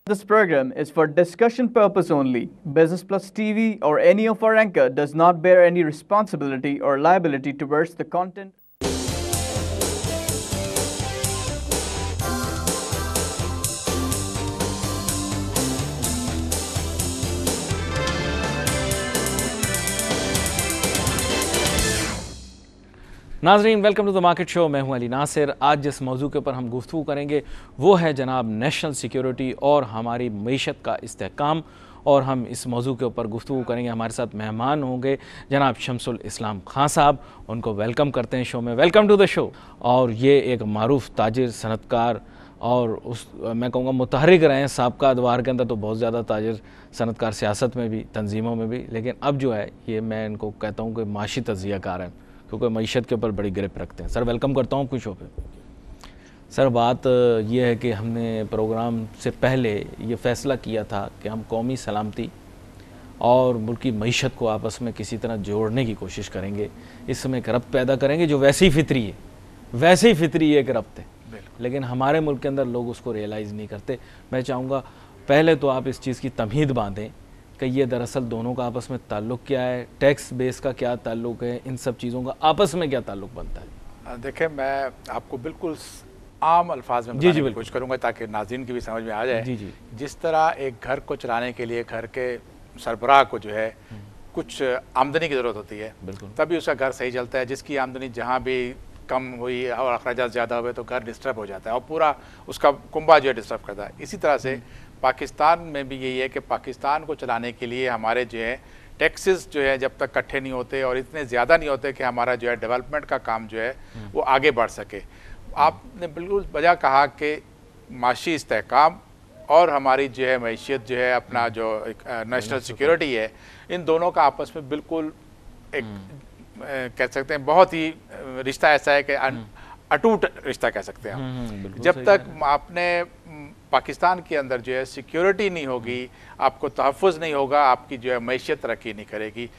This program is for discussion purpose only. Business Plus TV or any of our anchor does not bear any responsibility or liability towards the content. नाजरीन, welcome to the market show. मैं हूं अली नासिर। आज जिस मौजू के ऊपर हम गुफ्तगू करेंगे वो है जनाब नेशनल सिक्योरिटी और हमारी मईशत का इस्तेहकाम। और हम इस मौजू के ऊपर गुफ्तगू करेंगे। हमारे साथ मेहमान होंगे जनाब शमसुल इस्लाम खान साहब। उनको वेलकम करते हैं शो में। Welcome to the show. और ये एक मारूफ ताजिर, सनतकार और उस मैं कहूँगा मुतहरिक रहे हैं। साबका अदवार के अंदर तो बहुत ज़्यादा ताजिर, सनतकार, सियासत में भी, तंजीमों में भी, लेकिन अब जो है ये मैं इनको कहता हूँ कि माशी तज्ज़ियाकार हैं, क्योंकि मईशत के ऊपर बड़ी ग्रिप रखते हैं। सर वेलकम करता हूँ कुछ शो पे। सर बात यह है कि हमने प्रोग्राम से पहले ये फ़ैसला किया था कि हम कौमी सलामती और मुल्की मईशत को आपस में किसी तरह जोड़ने की कोशिश करेंगे। इस समय एक रब्त पैदा करेंगे जो वैसे ही फितरी है, वैसे ही फितरी एक रब्त है, लेकिन हमारे मुल्क के अंदर लोग उसको रियलाइज़ नहीं करते। मैं चाहूँगा पहले तो आप इस चीज़ की तमहीद बांधें कि ये दरअसल दोनों का आपस में ताल्लुक़ क्या है, टैक्स बेस का क्या ताल्लुक़ है, इन सब चीज़ों का आपस में क्या ताल्लुक़ बनता है। देखिए, मैं आपको बिल्कुल आम अल्फाज में बताने की कोशिश करूँगा ताकि नाज़रीन की भी समझ में आ जाए। जी। जिस तरह एक घर को चलाने के लिए घर के सरबराह को जो है कुछ आमदनी की ज़रूरत होती है, तभी उसका घर सही चलता है। जिसकी आमदनी जहाँ भी कम हुई और अखराजात ज़्यादा हुए तो घर डिस्टर्ब हो जाता है और पूरा उसका कुंबा जो है डिस्टर्ब करता है। इसी तरह से पाकिस्तान में भी यही है कि पाकिस्तान को चलाने के लिए हमारे जो है टैक्सेस जो है जब तक इकट्ठे नहीं होते और इतने ज़्यादा नहीं होते कि हमारा जो है डेवलपमेंट का काम जो है वो आगे बढ़ सके। आपने बिल्कुल वजह कहा कि माशी इस्तेहकाम और हमारी जो है मैशियत जो है, अपना जो नेशनल सिक्योरिटी है, इन दोनों का आपस में बिल्कुल एक कह सकते हैं बहुत ही रिश्ता ऐसा है कि अटूट रिश्ता कह सकते हैं हम। जब तक आपने पाकिस्तान के अंदर जो है सिक्योरिटी नहीं होगी, आपको तहफ़्फ़ुज़ नहीं होगा, आपकी जो है मैशियत तरक्की नहीं करेगी।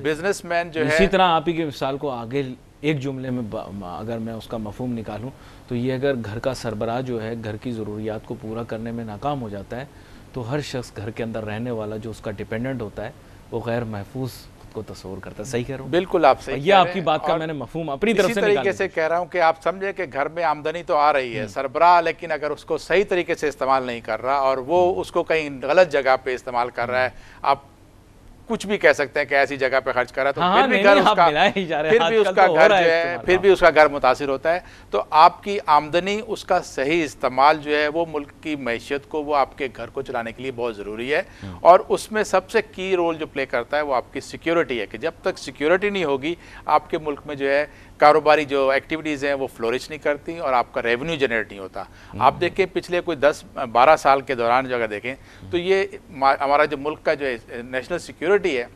बिजनेसमैन जो है, इसी तरह आप ही के मिसाल को आगे एक जुमले में अगर मैं उसका मफहूम निकालूं तो ये अगर घर का सरबराह जो है घर की ज़रूरियात को पूरा करने में नाकाम हो जाता है तो हर शख्स घर के अंदर रहने वाला जो उसका डिपेंडेंट होता है वो गैर महफूज को तस्वर करता है। सही कह रहा हूँ? बिल्कुल आप सही। ये आपकी बात का मैंने मफहूम अपनी तरफ से तरीके से कह रहा हूँ कि आप समझे कि घर में आमदनी तो आ रही है सरबराह, लेकिन अगर उसको सही तरीके से इस्तेमाल नहीं कर रहा और वो उसको कहीं गलत जगह पे इस्तेमाल कर रहा है, आप कुछ भी कह सकते हैं कि ऐसी जगह पे खर्च कर रहा है, तो फिर भी घर उसका घर जो है फिर भी उसका घर मुतासिर होता है। तो आपकी आमदनी, उसका सही इस्तेमाल जो है वो मुल्क की मैशियत को, वो आपके घर को चलाने के लिए बहुत ज़रूरी है। और उसमें सबसे की रोल जो प्ले करता है वो आपकी सिक्योरिटी है कि जब तक सिक्योरिटी नहीं होगी आपके मुल्क में जो है कारोबारी जो एक्टिविटीज़ हैं वो फ्लोरिश नहीं करती और आपका रेवेन्यू जनरेट नहीं होता। आप देखें पिछले कोई 10-12 साल के दौरान जो अगर देखें तो ये हमारा जो मुल्क का जो है नेशनल सिक्योरिटी है,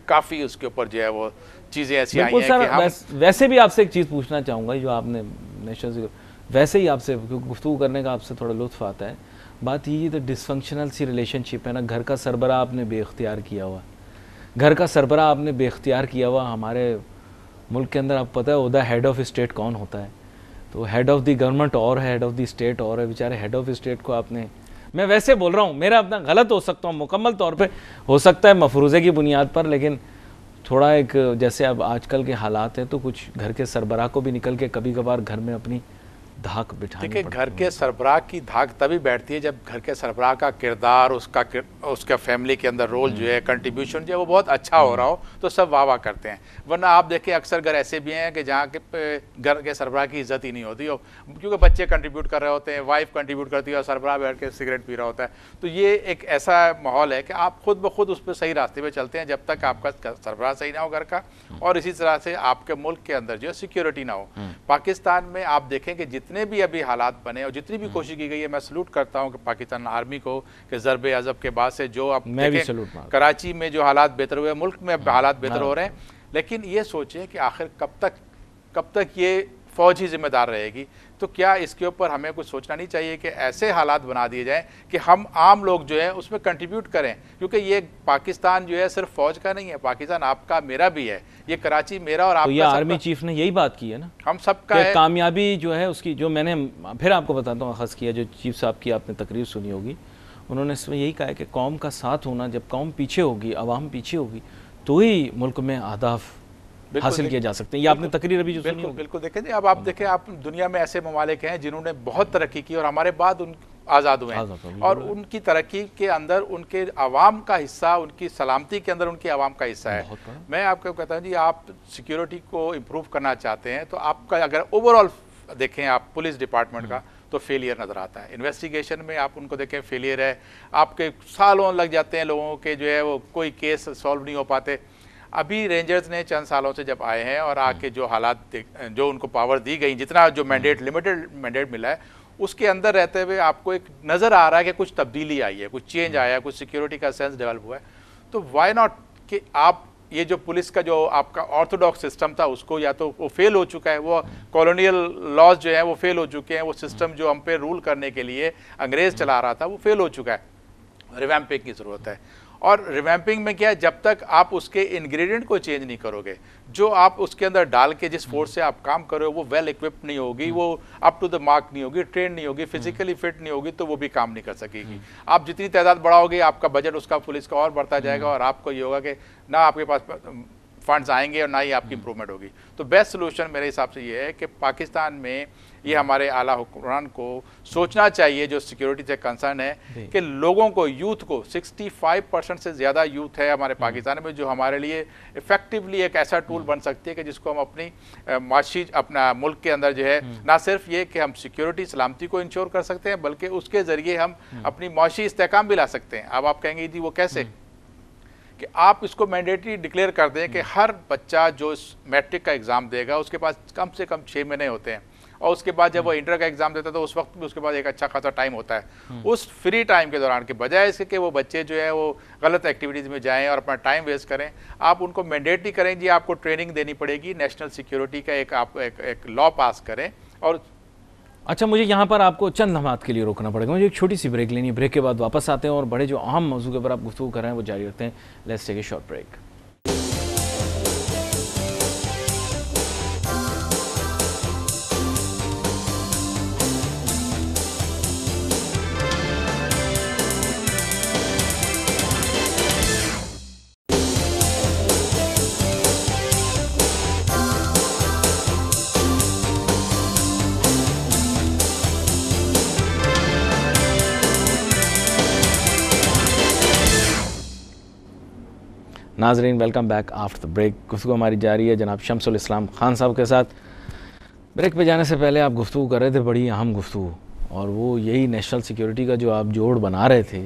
काफ़ी उसके ऊपर जो है वो चीज़ें ऐसी आई हैं कि हम वैसे भी आपसे एक चीज़ पूछना चाहूँगा, जो आपने नेशनल सिक्योरिटी, वैसे ही आपसे गुफ्तगू करने का आपसे थोड़ा लुत्फ़ आता है। बात ये तो डिसफंक्शनल सी रिलेशनशिप है ना। घर का सरबराह आपने बेख्तियार किया हुआ, घर का सरबराह आपने बेख्तियार किया हुआ। हमारे मुल्क के अंदर आप पता है उधर हेड ऑफ़ स्टेट कौन होता है, तो हेड ऑफ़ द गवर्नमेंट और हेड ऑफ़ द स्टेट और है। बेचारे हेड ऑफ़ स्टेट को आपने, मैं वैसे बोल रहा हूँ, मेरा अपना गलत हो सकता हूँ, मुकम्मल तौर पे हो सकता है मफरूज़े की बुनियाद पर, लेकिन थोड़ा एक जैसे अब आजकल के हालात हैं तो कुछ घर के सरबराह को भी निकल के कभी कभार घर में अपनी धाक बिठानी देखिए, घर के सरबराह की धाक तभी बैठती है जब घर के सरबराह का किरदार, उसका फैमिली के अंदर रोल जो है, कंट्रीब्यूशन जो है वो बहुत अच्छा हो रहा हो तो सब वाह वाह करते हैं। वरना आप देखें अक्सर घर ऐसे भी हैं कि जहाँ के घर के सरबराह की इज्जत ही नहीं होती हो, क्योंकि बच्चे कंट्रीब्यूट कर रहे होते हैं, वाइफ कंट्रीब्यूट करती है और सरबराह बैठ के सिगरेट पी रहा होता है। तो ये एक ऐसा माहौल है कि आप खुद ब खुद उस पर सही रास्ते पर चलते हैं जब तक आपका सरबराह सही ना हो घर का, और इसी तरह से आपके मुल्क के अंदर जो है सिक्योरिटी ना हो। पाकिस्तान में आप देखें कि जितने भी अभी हालात बने और जितनी भी कोशिश की गई है, मैं सलूट करता हूं कि पाकिस्तान आर्मी को कि ज़रबे अज़ब के बाद से जो आप देखें कराची में जो हालात बेहतर हुए, मुल्क में हालात बेहतर हो रहे हैं। लेकिन ये सोचें कि आखिर कब तक ये फ़ौज ही जिम्मेदार रहेगी। तो क्या इसके ऊपर हमें कुछ सोचना नहीं चाहिए कि ऐसे हालात बना दिए जाएं कि हम आम लोग जो है उसमें कंट्रीब्यूट करें, क्योंकि ये पाकिस्तान जो है सिर्फ फौज का नहीं है, पाकिस्तान आपका मेरा भी है, ये कराची मेरा और आपका। तो ये आर्मी चीफ ने यही बात की है ना, हम सबका कामयाबी जो है उसकी, जो मैंने फिर आपको बताता हूँ, ख़ास किया जो चीफ साहब की आपने तकरीर सुनी होगी, उन्होंने इसमें यही कहा है कि कौम का साथ होना, जब कौम पीछे होगी, आवाम पीछे होगी, तो ही मुल्क में अहदाफ हासिल किए जा सकते हैं। ये आपने तकरीर अभी जो सुनी होगी। बिल्कुल देखें जी, अब आप देखें, आप दुनिया में ऐसे ममालिक हैं जिन्होंने बहुत तरक्की की और हमारे बाद उन आज़ाद हुए हैं, और उनकी तरक्की के अंदर उनके आवाम का हिस्सा, उनकी सलामती के अंदर उनकी आवाम का हिस्सा है। मैं आपको कहता हूँ जी, आप सिक्योरिटी को इम्प्रूव करना चाहते हैं तो आपका अगर ओवरऑल देखें आप पुलिस डिपार्टमेंट का, तो फेलियर नज़र आता है। इन्वेस्टिगेशन में आप उनको देखें, फेलियर है, आपके सालों लग जाते हैं लोगों के, जो है वो कोई केस सॉल्व नहीं हो पाते। अभी रेंजर्स ने चंद सालों से जब आए हैं और आके जो हालात जो उनको पावर दी गई, जितना जो मैंडेट, लिमिटेड मैंडेट मिला है, उसके अंदर रहते हुए आपको एक नज़र आ रहा है कि कुछ तब्दीली आई है, कुछ चेंज आया है, कुछ सिक्योरिटी का सेंस डेवलप हुआ है। तो वाई नॉट कि आप ये जो पुलिस का जो आपका ऑर्थोडॉक्स सिस्टम था उसको, या तो वो फेल हो चुका है, वो कॉलोनियल लॉज जो है वो फेल हो चुके हैं, वो सिस्टम जो हम पे रूल करने के लिए अंग्रेज चला रहा था वो फेल हो चुका है, रिवैम्पिंग की ज़रूरत है। और रिवैम्पिंग में क्या है, जब तक आप उसके इंग्रेडिएंट को चेंज नहीं करोगे, जो आप उसके अंदर डाल के जिस फोर्स से आप काम कर रहे हो वो वेल इक्विप्ड नहीं होगी, वो अप टू द मार्क नहीं होगी, ट्रेन नहीं होगी, फिजिकली फिट नहीं होगी, तो वो भी काम नहीं कर सकेगी। आप जितनी तादाद बढ़ाओगे, आपका बजट उसका पुलिस का और बढ़ता जाएगा, और आपको ये होगा कि ना आपके पास फंड्स आएंगे और ना ही आपकी इंप्रूवमेंट होगी। तो बेस्ट सोल्यूशन मेरे हिसाब से ये है कि पाकिस्तान में ये हमारे आला हुक्मरान को सोचना चाहिए, जो सिक्योरिटी से कंसर्न है, कि लोगों को, यूथ को, 65% से ज़्यादा यूथ है हमारे पाकिस्तान में, जो हमारे लिए इफेक्टिवली एक ऐसा टूल बन सकती है कि जिसको हम अपनी माशी, अपना मुल्क के अंदर जो है, ना सिर्फ ये कि हम सिक्योरिटी सलामती को इंश्योर कर सकते हैं, बल्कि उसके ज़रिए हम अपनी माशी इस्तेहकाम भी ला सकते हैं। अब आप कहेंगे जी वो कैसे, कि आप इसको मैंडेटरी डिक्लेयर कर दें कि हर बच्चा जो मैट्रिक का एग्ज़ाम देगा उसके पास कम से कम 6 महीने होते हैं, और उसके बाद जब वो इंटर का एग्ज़ाम देता है तो उस वक्त भी उसके पास एक अच्छा खासा टाइम होता है। उस फ्री टाइम के दौरान के बजाय इसके कि वो बच्चे जो है वो गलत एक्टिविटीज़ में जाएं और अपना टाइम वेस्ट करें, आप उनको मैंडेटरी करें जी, आपको ट्रेनिंग देनी पड़ेगी, नेशनल सिक्योरिटी का एक लॉ पास करें। और अच्छा, मुझे यहाँ पर आपको चंद लम्हात के लिए रोकना पड़ेगा, मुझे एक छोटी सी ब्रेक लेनी है। ब्रेक के बाद वापस आते हैं और बड़े जो अहम मौजू के ऊपर आप गुफ्तगू कर रहे हैं वो जारी रखते हैं। Let's take a short break. नाजरीन, welcome back after the break. गुफ्तगू हमारी जारी है जनाब शम्सुल इस्लाम खान साहब के साथ। ब्रेक पे जाने से पहले आप गुफ्तगू कर रहे थे, बड़ी अहम गुफ्तगू, और वो यही नेशनल सिक्योरिटी का जो आप जोड़ बना रहे थे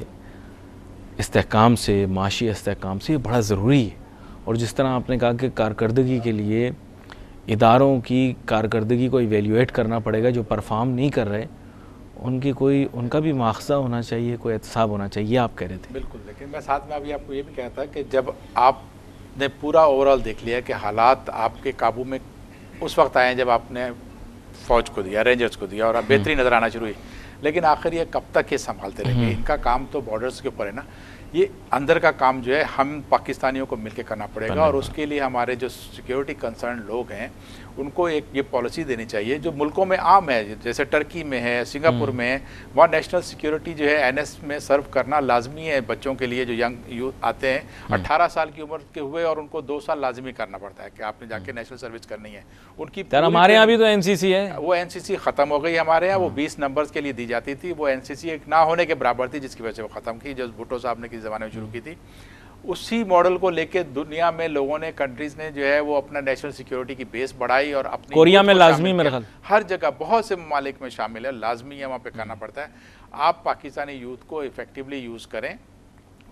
इस्तेहकाम से, माशी इस्तेहकाम से, ये बड़ा ज़रूरी है। और जिस तरह आपने कहा कि कारकर्दगी के लिए इदारों की कारकर्दगी को इवेल्यूएट करना पड़ेगा, जो परफॉर्म नहीं कर रहे उनका भी मुआवजा होना चाहिए, कोई एहतसाब होना चाहिए, आप कह रहे थे। बिल्कुल, लेकिन मैं साथ में अभी आपको ये भी कहता कि जब आपने पूरा ओवरऑल देख लिया कि हालात आपके काबू में उस वक्त आए जब आपने फ़ौज को दिया, रेंजर्स को दिया, और अब बेहतरी नज़र आना शुरू हुई, लेकिन आखिर ये कब तक ये संभालते रहेंगे? इनका काम तो बॉर्डर्स के ऊपर है ना, ये अंदर का काम जो है हम पाकिस्तानियों को मिलकर करना पड़ेगा। और उसके लिए हमारे जो सिक्योरिटी कंसर्न लोग हैं उनको एक ये पॉलिसी देनी चाहिए जो मुल्कों में आम है, जैसे टर्की में है, सिंगापुर में है, वहाँ नेशनल सिक्योरिटी जो है एनएस में सर्व करना लाजमी है बच्चों के लिए, जो यंग यूथ आते हैं 18 साल की उम्र के हुए, और उनको 2 साल लाजमी करना पड़ता है कि आपने जाके नेशनल सर्विस करनी है उनकी। हमारे यहाँ भी तो एनसीसी है, वो एनसीसी ख़त्म हो गई हमारे यहाँ, वो 20 नंबर्स के लिए दी जाती थी, वो एनसीसी एक ना होने के बराबर थी, जिसकी वजह से वो ख़त्म की, जो भुट्टो साहब ने किसी ज़माने में शुरू की थी। उसी मॉडल को लेके दुनिया में लोगों ने, कंट्रीज़ ने जो है वो अपना नेशनल सिक्योरिटी की बेस बढ़ाई, और अपनी कोरिया में लाजमी, मेरे ख्याल हर जगह बहुत से ममालिक में शामिल है, लाजमी है, वहाँ पे करना पड़ता है। आप पाकिस्तानी यूथ को इफेक्टिवली यूज़ करें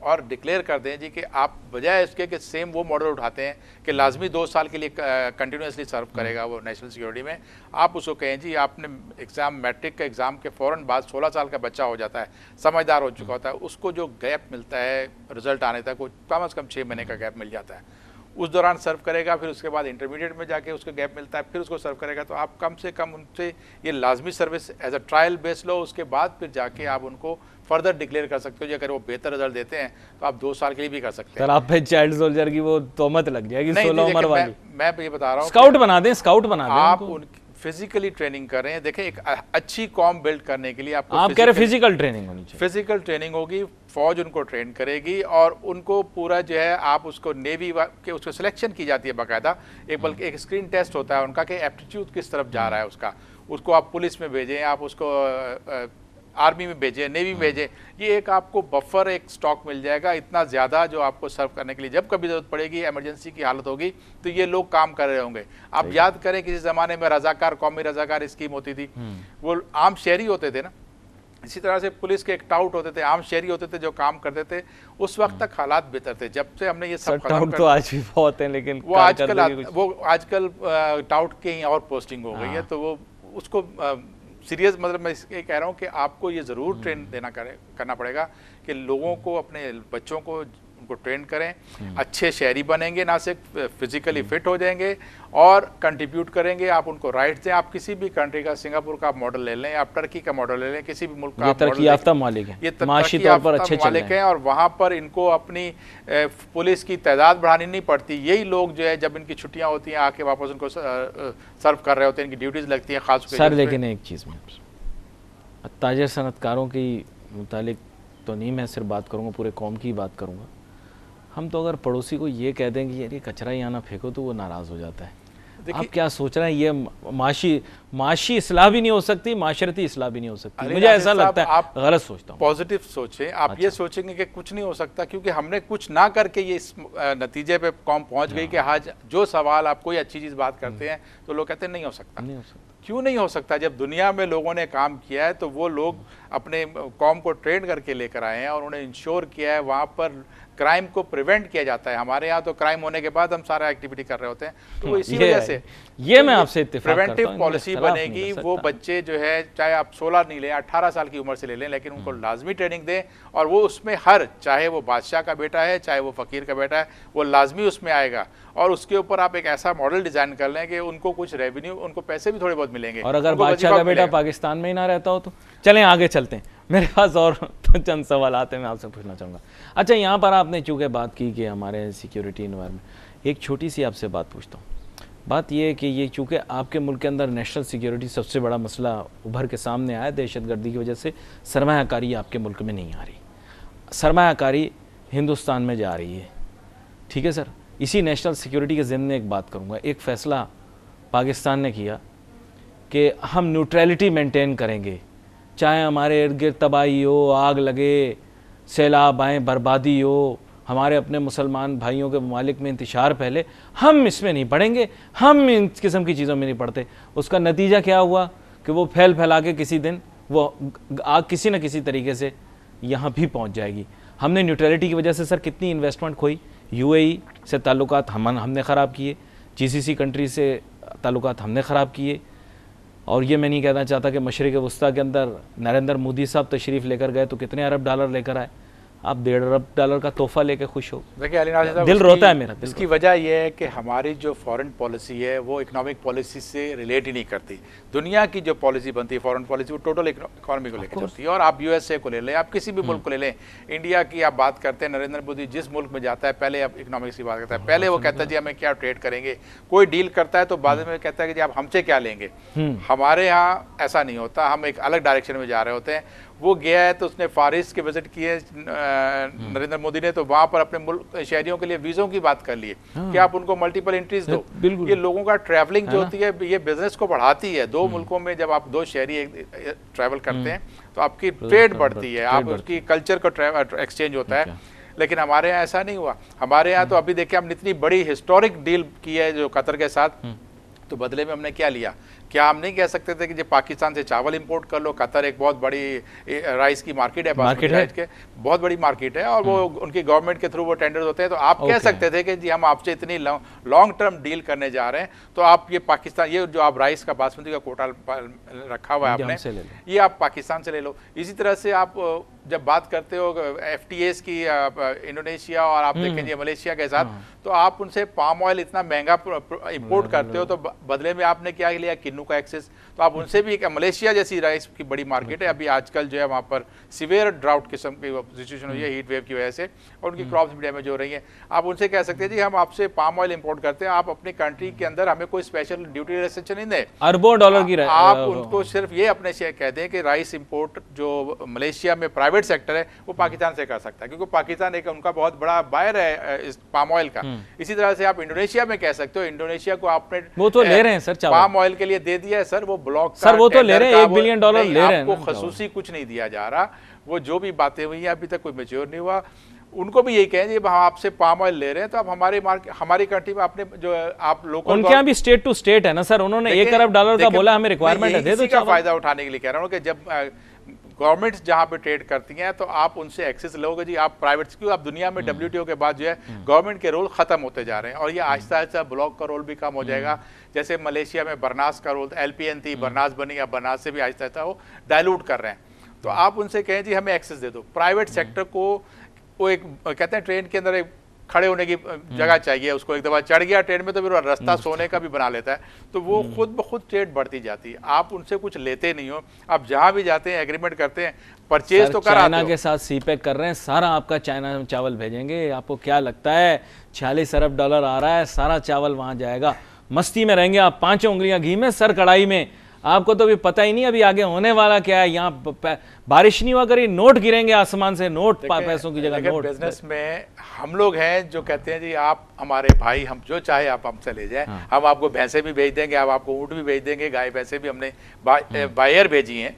और डिक्लेयर कर दें जी कि आप बजाय इसके कि सेम वो मॉडल उठाते हैं कि लाजमी 2 साल के लिए कंटिन्यूसली सर्व करेगा वो नेशनल सिक्योरिटी में, आप उसको कहें जी आपने एग्ज़ाम, मैट्रिक के एग्ज़ाम के फ़ौरन बाद 16 साल का बच्चा हो जाता है, समझदार हो चुका होता है, उसको जो गैप मिलता है रिजल्ट आने तक, वो कम से कम 6 महीने का गैप मिल जाता है, उस दौरान सर्व करेगा, फिर उसके बाद इंटरमीडिएट में जाके उसको गैप मिलता है, फिर उसको सर्व करेगा। तो आप कम से कम उनसे ये लाजमी service as a trial base लो, उसके बाद फिर जाके आप उनको फर्दर डिक्लेयर कर सकते हो। जो अगर वो बेहतर रिजल्ट देते हैं तो आप 2 साल के लिए भी कर सकते हैं। सर आप पे चाइल्ड सोल्जर की वो तोहमत लग जाएगी, 16 उम्र वाली। मैं ये बता रहा हूँ, स्काउट बना दें, स्काउट बना दें आप फिजिकली ट्रेनिंग कर रहे हैं। देखें, एक अच्छी कॉम बिल्ड करने के लिए आपको आप कह रहे फिजिकल ट्रेनिंग होनी चाहिए। फिजिकल ट्रेनिंग होगी, फौज उनको ट्रेन करेगी और उनको पूरा जो है आप उसको नेवी के उसको सिलेक्शन की जाती है बाकायदा, एक बल्कि एक स्क्रीन टेस्ट होता है उनका कि एप्टीट्यूड किस तरफ जा रहा है उसका, उसको आप पुलिस में भेजें, आप उसको आर्मी में भेजें, नेवी में भेजें, ये एक आपको बफर एक स्टॉक मिल जाएगा इतना ज़्यादा जो आपको सर्व करने के लिए जब कभी ज़रूरत पड़ेगी, इमरजेंसी की हालत होगी तो ये लोग काम कर रहे होंगे। आप याद करें किसी ज़माने में रजाकार, कौमी रजाकार स्कीम होती थी, वो आम शहरी होते थे ना, इसी तरह से पुलिस के एक टाउट होते थे, आम शहरी होते थे जो काम करते थे, उस वक्त तक हालात बेहतर थे। जब से हमने ये सब टाउट तो आज भी बहुत है, लेकिन वो आजकल टाउट की ही और पोस्टिंग हो गई है, तो वो उसको सीरियस, मतलब मैं ये कह रहा हूँ कि आपको ये ज़रूर ट्रेन करना पड़ेगा कि लोगों को, अपने बच्चों को उनको ट्रेन करें, अच्छे शहरी बनेंगे, ना सिर्फ फिजिकली फिट हो जाएंगे और कंट्रीब्यूट करेंगे। आप उनको राइट्स दें। आप किसी भी कंट्री का, सिंगापुर का मॉडल ले लें, आप टर्की का मॉडल ले लें, किसी भी मुल्क का मॉडल, तरक्की याफ्ता मालिक है, ये माशी तौर पर अच्छे मालिक हैं और वहाँ पर इनको अपनी पुलिस की तादाद बढ़ानी नहीं पड़ती। यही लोग जो है जब इनकी छुट्टियाँ होती हैं आके वापस उनको सर्व कर रहे होते हैं, इनकी ड्यूटीज़ लगती हैं खास सर। लेकिन एक चीज़ में ताजर सनतकारों की मुतालिक तो नहीं मैं सिर्फ बात करूँगा, पूरे कौम की बात करूँगा। हम तो अगर पड़ोसी को ये कह दें कि यार ये कचरा यहाँ ना फेंको तो वो नाराज़ हो जाता है। आप क्या सोच रहे हैं? ये माशी इस्लाह भी नहीं हो सकती, माशरती इस्लाह भी नहीं हो सकती। मुझे ऐसा लगता है, आप गलत सोचता हूँ। पॉजिटिव सोचें आप। ये सोचेंगे कि कुछ नहीं हो सकता क्योंकि हमने कुछ ना करके ये इस नतीजे पे कौम पहुंच गई कि आज जो सवाल आप कोई अच्छी चीज़ बात करते हैं तो लोग कहते हैं नहीं हो सकता। क्यों नहीं हो सकता? जब दुनिया में लोगों ने काम किया है तो वो लोग अपने कौम को ट्रेन करके लेकर आए हैं और उन्हें इंश्योर किया है वहाँ पर क्राइम को प्रिवेंट किया जाता है। हमारे यहाँ तो क्राइम होने के बाद हम सारा एक्टिविटी कर रहे होते हैं, तो वो इसी वजह से ये मैं आपसे इत्तेफाक करता हूं, प्रिवेंटिव पॉलिसी बनेगी। वो बच्चे जो है चाहे आप 16 नहीं लें, 18 साल की उम्र से ले लें, लेकिन उनको लाजमी ट्रेनिंग दें और वो उसमें चाहे वो बादशाह का बेटा है, चाहे वो फ़कीर का बेटा है, वो लाजमी उसमें आएगा। और उसके ऊपर आप एक ऐसा मॉडल डिज़ाइन कर लें कि उनको कुछ रेवेन्यू, उनको पैसे भी थोड़े बहुत मिलेंगे। और अगर बादशाह का बेटा पाकिस्तान में ही ना रहता हो तो चलें आगे चलते हैं। मेरे पास और तो चंद सवाल आते हैं, मैं आपसे पूछना चाहूँगा। अच्छा, यहाँ पर आपने चूँकि बात की कि हमारे सिक्योरिटी इन्वायरमेंट, एक छोटी सी आपसे बात पूछता हूँ। बात ये है कि ये चूँकि आपके मुल्क के अंदर नेशनल सिक्योरिटी सबसे बड़ा मसला उभर के सामने आया, दहशतगर्दी की वजह से सरमायाकारी आपके मुल्क में नहीं आ रही, सरमायाकारी हिंदुस्तान में जा रही है। ठीक है सर, इसी नेशनल सिक्योरिटी के ज़िम्न में एक बात करूँगा। एक फ़ैसला पाकिस्तान ने किया कि हम न्यूट्रलिटी मेंटेन करेंगे, चाहे हमारे इर्द गिर्द तबाही हो, आग लगे, सैलाब आए, बर्बादी हो, हमारे अपने मुसलमान भाइयों के ममालिक में इंतशार फैले, हम इसमें नहीं पड़ेंगे, हम इन किस्म की चीज़ों में नहीं पड़ते। उसका नतीजा क्या हुआ कि वो फैला के किसी दिन वो आग किसी न किसी तरीके से यहाँ भी पहुँच जाएगी। हमने न्यूट्रलिटी की वजह से सर कितनी इन्वेस्टमेंट खोई, UAE से ताल्लुकात हमने ख़राब किए, GCC कंट्री से ताल्लुकात हमने ख़राब किए। और ये मैं नहीं कहना चाहता कि मशरिक़ वस्ता के अंदर नरेंद्र मोदी साहब तशरीफ़ लेकर गए तो कितने अरब डॉलर लेकर आए, आप $1.5 अरब का तोहफा लेके खुश हो। देखिए अली नाज़िर साहब, दिल रोता है मेरा। इसकी वजह यह है कि हमारी जो फॉरेन पॉलिसी है वो इकोनॉमिक पॉलिसी से रिलेट ही नहीं करती। दुनिया की जो पॉलिसी बनती है फॉरेन पॉलिसी, वो टोटल इकोनॉमी को लेकर चलती है। और आप USA को ले लें, आप किसी भी मुल्क को ले लें, इंडिया की आप बात करते हैं, नरेंद्र मोदी जिस मुल्क में जाता है पहले आप इकोनॉमिक्स की बात करता है। पहले वो कहता है जी हमें क्या ट्रेड करेंगे, कोई डील करता है तो बाद में कहता है कि जी आप हमसे क्या लेंगे। हमारे यहाँ ऐसा नहीं होता, हम एक अलग डायरेक्शन में जा रहे होते हैं। वो गया है तो उसने फारिस के विजिट किए नरेंद्र मोदी ने, तो वहाँ पर अपने मुल्क शहरियों के लिए वीज़ों की बात कर लिए कि आप उनको मल्टीपल एंट्रीज दो। ये लोगों का ट्रैवलिंग जो होती है ये बिजनेस को बढ़ाती है। दो मुल्कों में जब आप दो शहरी ट्रैवल करते हैं तो आपकी ट्रेड बढ़ती है, आप उसकी कल्चर का एक्सचेंज होता है। लेकिन हमारे यहाँ ऐसा नहीं हुआ। हमारे यहाँ तो अभी देखिए हमने इतनी बड़ी हिस्टोरिक डील की है जो कतर के साथ, तो बदले में हमने क्या लिया? क्या हम नहीं कह सकते थे कि जो पाकिस्तान से चावल इंपोर्ट कर लो? कतर एक बहुत बड़ी राइस की मार्केट है, राइस के बहुत बड़ी मार्केट है और वो उनकी गवर्नमेंट के थ्रू वो टेंडर्स होते हैं। तो आप कह सकते थे कि जी हम आपसे इतनी लॉन्ग टर्म डील करने जा रहे हैं, तो आप ये पाकिस्तान, ये जो आप राइस का बासमती का कोटा रखा हुआ है आपने, ये आप पाकिस्तान से ले लो। इसी तरह से आप जब बात करते हो FTAs की इंडोनेशिया और आप देखेंगे मलेशिया के साथ, तो आप उनसे पाम ऑयल इतना महंगा इंपोर्ट करते हो, तो बदले में आपने क्या लिया, किन्नू का एक्सेस। तो आप उनसे भी, मलेशिया जैसी राइस की बड़ी मार्केट है, अभी आजकल जो है वहाँ पर सिवियर ड्राउट किस्म की सिचुएशन हुई है हीट वेव की वजह से, और उनकी क्रॉप्स भी डैमेज हो रही हैं। आप उनसे कह सकते हैं जी हम आपसे पाम ऑयल इंपोर्ट करते हैं, आप अपनी कंट्री के अंदर हमें कोई स्पेशल ड्यूटी रेस्ट्रिक्शन नहीं दें, अरबों डॉलर की आप उनको सिर्फ ये अपने से कह दें कि राइस इंपोर्ट जो मलेशिया में प्राइवेट सेक्टर है वो पाकिस्तान से कर सकता है, क्योंकि पाकिस्तान एक उनका बहुत बड़ा बायर है इस पाम ऑयल का। इसी तरह से आप इंडोनेशिया में कह सकते हो, इंडोनेशिया को आपने वो तो ले रहे हैं सर पाम ऑयल के लिए दे दिया है सर, वो ब्लॉक सर वो तो ले रहे हैं, $1 बिलियन ले रहे हैं, आपको खसूसी कुछ नहीं दिया जा रहा। वो जो भी बातें हुई हैं अभी तक कोई मैच्योर नहीं हुआ। उनको भी यही कहें जी हम आपसे पाम ऑयल ले रहे हैं, तो आप हमारी कंट्री में आपने जो आप लोकल, उनके यहाँ भी स्टेट टू स्टेट है ना सर, उन्होंने $1 अरब का बोला, हमें रिक्वायरमेंट है, दे दो। का फायदा उठाने के लिए कह रहा हूँ कि जब गवर्नमेंट्स जहाँ पे ट्रेड करती हैं तो आप उनसे एक्सेस लोगे जी, आप प्राइवेट, क्योंकि आप दुनिया में WTO के बाद जो है गवर्नमेंट के रोल खत्म होते जा रहे हैं, और ये आहिस्ता आहिस्ता ब्लॉक का रोल भी कम हो जाएगा। जैसे मलेशिया में बरनास का रोल, LPN थी, बरनास बनी, या बरनास से भी आहिस्ता आहिस्ता वो डायलूट कर रहे हैं। तो आप उनसे कहें जी हमें एक्सेस दे दो। प्राइवेट सेक्टर को वो एक कहते हैं ट्रेन के अंदर एक खड़े होने की जगह चाहिए, उसको एक दफा चढ़ गया ट्रेन में तो फिर रास्ता सोने का भी बना लेता है, तो वो खुद ब खुद ट्रेड बढ़ती जाती है। आप उनसे कुछ लेते नहीं हो, आप जहाँ भी जाते हैं एग्रीमेंट करते हैं, परचेज तो कराते हो। चाइना के साथ सीपेक कर रहे हैं, सारा आपका चाइना चावल भेजेंगे, आपको क्या लगता है 46 अरब डॉलर आ रहा है, सारा चावल वहाँ जाएगा, मस्ती में रहेंगे आप, 5 उंगलियां घी में, सर कढ़ाई में। आपको तो अभी पता ही नहीं अभी आगे होने वाला क्या है। यहाँ बारिश नहीं हुआ करी, नोट गिरेंगे आसमान से, नोट पैसों की जगह नोट। बिजनेस में हम लोग हैं जो कहते हैं जी आप हमारे भाई, हम जो चाहे आप हमसे ले जाएं। हाँ। हम आपको भैंसे भी भेज देंगे, हम आपको ऊँट भी भेज देंगे, गाय भैंसे भी हमने बायर भेजी हैं।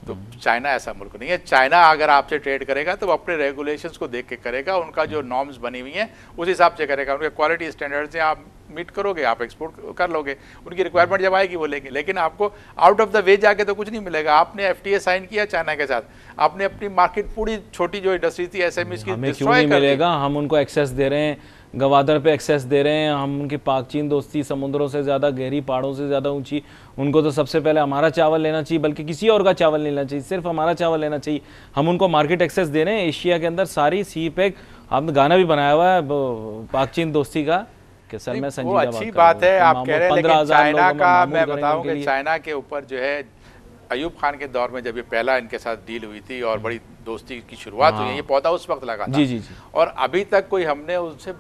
तो चाइना ऐसा मुल्क नहीं है। चाइना अगर आपसे ट्रेड करेगा तो वो अपने रेगुलेशंस को देख के करेगा, उनका जो नॉर्म्स बनी हुई हैं उस हिसाब से करेगा, उनके क्वालिटी स्टैंडर्ड्स हैं, आप मीट करोगे, आप एक्सपोर्ट कर लोगे, उनकी रिक्वायरमेंट जब आएगी वो लेंगे। लेकिन आपको आउट ऑफ द वे जाके तो कुछ नहीं मिलेगा। आपने FTA साइन किया चाइना के साथ, आपने अपनी मार्केट पूरी छोटी जो इंडस्ट्री थी SMEs की डिस्ट्रॉय कर मिलेगा। हम उनको एक्सेस दे रहे हैं, गवादर पे एक्सेस दे रहे हैं, हम उनकी पाक चीन दोस्ती समुद्रों से ज़्यादा गहरी, पहाड़ों से ज़्यादा ऊंची, उनको तो सबसे पहले हमारा चावल लेना चाहिए, बल्कि किसी और का चावल नहीं लेना चाहिए, सिर्फ हमारा चावल लेना चाहिए। हम उनको मार्केट एक्सेस दे रहे हैं। एशिया के अंदर सारी सीपेक, आपने गाना भी बनाया हुआ है पाक चीन दोस्ती का कि सर मैं संजीदा बात कर रहा हूं। अच्छी बात है आप कह रहे हैं, लेकिन चाइना का मैं बताऊं कि चाइना के ऊपर जो है अयूब खान के दौर में जब ये पहला इनके साथ डील हुई थी और बड़ी दोस्ती की शुरुआत हुई है, ये पौधा उस वक्त लगा था। जी जी जी। और अभी तक कोई हमने उनसे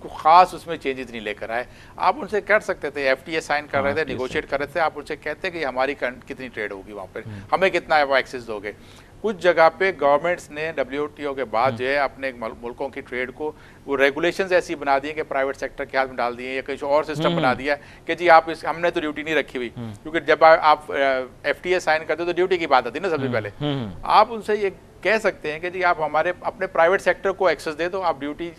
खास उसमें चेंजेस नहीं लेकर आए। आप उनसे कर सकते थे, FTA साइन कर रहे थे, निगोशिएट कर रहे थे, आप उनसे कहते कि हमारी कितनी ट्रेड होगी वहाँ पर, हमें कितना एक्सेस दोगे। कुछ जगह पे गवर्नमेंट्स ने WTO के बाद जो है अपने मुल्कों की ट्रेड को वो रेगुलेशंस ऐसी बना दी कि प्राइवेट सेक्टर के हाथ में डाल दिए, या कुछ और सिस्टम बना दिया कि जी आप हमने तो ड्यूटी नहीं रखी हुई, क्योंकि जब आप FTA साइन करते हो तो ड्यूटी की बात आती है ना सबसे पहले। आप उनसे ये कह सकते हैं कि जी आप हमारे अपने प्राइवेट सेक्टर को एक्सेस दे दो, आप ड्यूटी